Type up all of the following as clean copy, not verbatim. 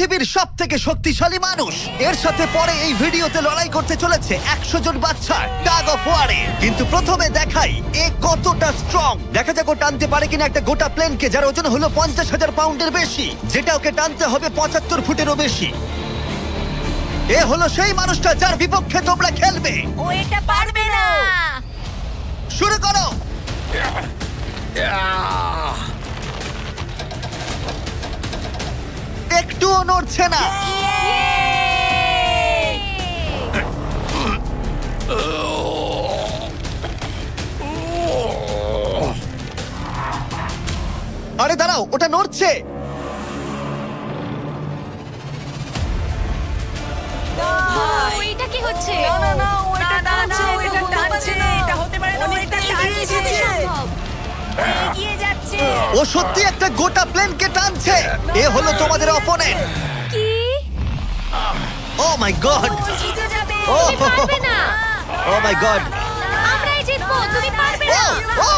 পৃথিবীর সবথেকে শক্তিশালী মানুষ। এর সাথে পরে এই ভিডিওতে লড়াই করতে চলেছে 100 জন বাচ্চা টাগ অফ ওয়ারে। কিন্তু প্রথমে দেখাই এ কতটা স্ট্রং। দেখা যাক ও টানতে পারে কিনা একটা গোটা প্লেনকে যার ওজন হলো 50,000 পাউন্ডের বেশি, যেটা ওকে টানতে হবে 75 ফুটেরও বেশি। এ হলো সেই মানুষটা যার বিপক্ষে তোমরা খেলবে। ও এটা পারবে না। শুরু করো। একটুও নড়ছে না। আরে দাঁড়াও, ওটা নড়ছে। এটা কি হচ্ছে? না, না, ও এটা না, না, টানছে, ও এটা হতে টানছে, পারছে না। এটা হতে পারে না, ও এটা অনেকটা টানছে। এগিয়ে যাচ্ছে সম্ভব। এগিয়ে যাচ্ছে। ও সত্যি একটা গোটা প্লেনকে টানছে। এ হলো তোমাদের অপোনেন্ট। কি? ও মাই গড, ও জিতে যাবে। ও তুমি পারবে না। ও মাই গড, আমরাই জিতবো, তুমি পারবে না। ও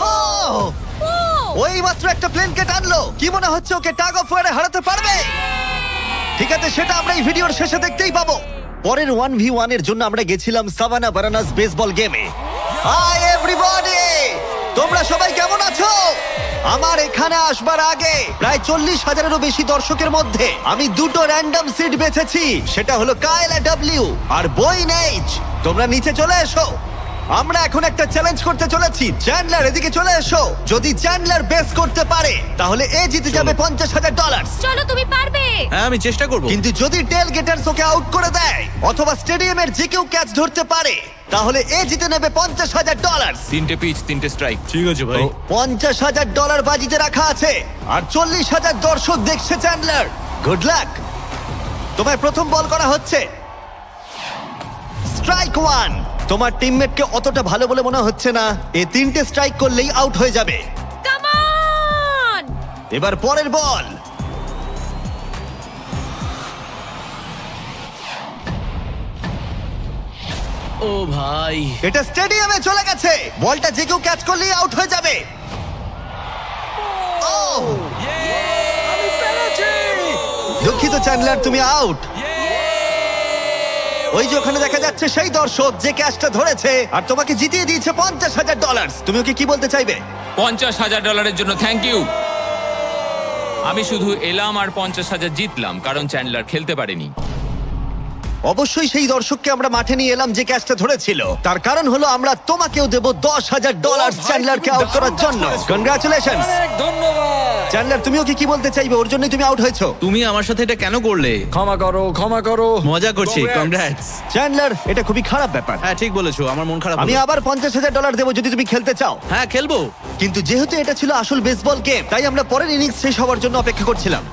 ও ও! ওই মাত্র একটা প্লেনকে টানলো। কি মনে হচ্ছে ওকে টাগ অফ ওয়ারে হারাতে পারবে? ঠিক আছে, সেটা আমরা এই ভিডিওর শেষে দেখতেই পাবো। পরের 1v1 এর জন্য আমরা গেছিলাম সাভানা বারানাস বেসবল গেমে। হাই এভরিবডি, তোমরা সবাই কেমন আছো? আমার এখানে আসবার আগে প্রায় 40,000-এরও বেশি দর্শকের মধ্যে আমি দুটো র্যান্ডম সিট বেছেছি। সেটা হলো কায়লা ডব্লিউ আর বয়েন এইচ। তোমরা নিচে চলে এসো। আমরা এখন একটা চ্যালেঞ্জ করতে চলেছি। চ্যান্ডলার, এদিকে চলে এসো। যদি চ্যান্ডলার বেস করতে পারে তাহলে এ জিতে যাবে $50,000। চলো, তুমি পারবে। হ্যাঁ, আমি চেষ্টা করব। কিন্তু যদি টেল গেটার্স ওকে আউট করে দেয় অথবা স্টেডিয়ামের যে কেউ ক্যাচ ধরতে পারে তাহলে এ জিতে নেবে $50,000। 3টে পিচ 3টে স্ট্রাইক। ঠিক আছে ভাই। $50,000 বাজিতে রাখা আছে আর 40,000 দর্শক দেখছে। Chandler, good luck. তোমায় প্রথম বল করা হচ্ছে। স্ট্রাইক 1। তোমার টিমমেটকে অতটা ভালো বলে মনে হচ্ছে না। এ 3টে স্ট্রাইক করলেই আউট হয়ে যাবে। Come on! এবার পরের বল। ও ভাই, এটা স্টেডিয়ামে চলে গেছে। বলটা যে কেউ ক্যাচ করলেই আউট হয়ে যাবে। ও আমি পেরেছি। দুঃখিত চ্যান্ডলার, তুমি আউট। ওই যে ওখানে দেখা যাচ্ছে সেই দর্শক যে ক্যাচটা ধরেছে আর তোমাকে জিতিয়ে দিয়েছে $50,000। তুমি ওকে কি বলতে চাইবে? $50,000 জন্য থ্যাংক ইউ। আমি শুধু এলাম আর 50,000 জিতলাম কারণ চ্যান্ডলার খেলতে পারেনি। অবশ্যই সেই দর্শককে আমরা মাঠে নিয়ে এলাম যে ক্যাচটা ধরেছিল। তার কারণ হলো আমরা তোমাকেও দেবো $10,000 চ্যান্ডলারকে আউট করার জন্য। কনগ্রাচুলেশনস ধন্যবাদ। চ্যান্ডলার। তুমি ওকে কি বলতে চাইবে? ওর জন্যই তুমি আউট হয়েছো। তুমি আমার সাথে এটা কেন করলে? ক্ষমা করো, ক্ষমা করো। মজা করছি। কংগ্রাটস। চ্যান্ডলার, এটা খুবই খারাপ ব্যাপার। হ্যাঁ, ঠিক বলেছো। আমার মন খারাপ আমি হলো। আবার $50,000 দেবো যদি তুমি খেলতে চাও। হ্যাঁ, খেলবো। কিন্তু যেহেতু এটা ছিল আসল বেসবল গেম তাই আমরা পরের ইনিংস শেষ হওয়ার জন্য অপেক্ষা করছিলাম।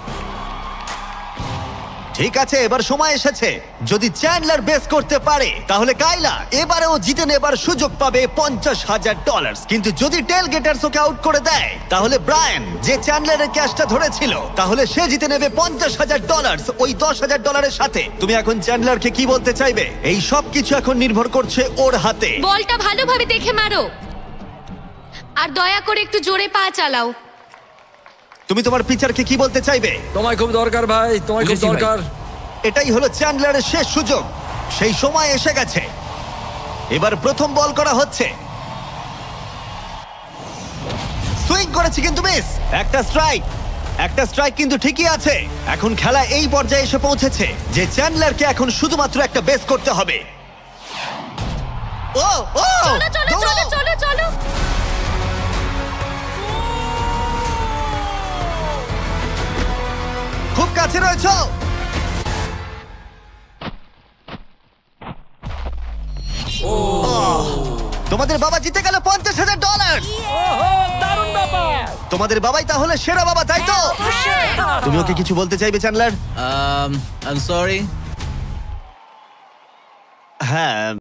ঠিক আছে, এবার সময় এসেছে। যদি চ্যান্ডলার বেস করতে পারে তাহলে কাইলা এবারেও জিতে নেবার সুযোগ পাবে $50,000। কিন্তু যদি টেল গেটার্স ওকে আউট করে দেয় তাহলে ব্রায়ান, যে চ্যান্ডলারের ক্যাচটা ধরেছিল, তাহলে সে জিতে নেবে $50,000 ওই $10,000-এর সাথে। তুমি এখন চ্যান্ডলারকে কি বলতে চাইবে? এই সব কিছু এখন নির্ভর করছে ওর হাতে। বলটা ভালোভাবে দেখে মারো আর দয়া করে একটু জোরে পা চালাও। তুমি তোমার পিচারকে কি বলতে চাইবে? তোমায় খুব দরকার ভাই, তোমায় খুব বুঝেছি ভাই। দরকার। এটাই হলো চ্যান্ডলারের শেষ সুযোগ। সেই সময় এসে গেছে। এবার প্রথম বল করা হচ্ছে। সুইং করেছে কিন্তু মিস। একটা স্ট্রাইক। একটা স্ট্রাইক কিন্তু ঠিকই আছে। এখন খেলা এই পর্যায়ে এসে পৌঁছেছে যে চ্যান্ডলারকে এখন শুধুমাত্র একটা বেস করতে হবে। ও ও চলো চলো চলো চলো চলো। খুব কাছে রয়েছো। তোমাদের বাবা জিতে গেল $50,000। দারুণ ব্যাপার। তোমাদের বাবাই তাহলে সেরা বাবা, তাই তো? তুমি ওকে কিছু বলতে চাইবে চ্যান্ডলার? I am sorry. হ্যাঁ,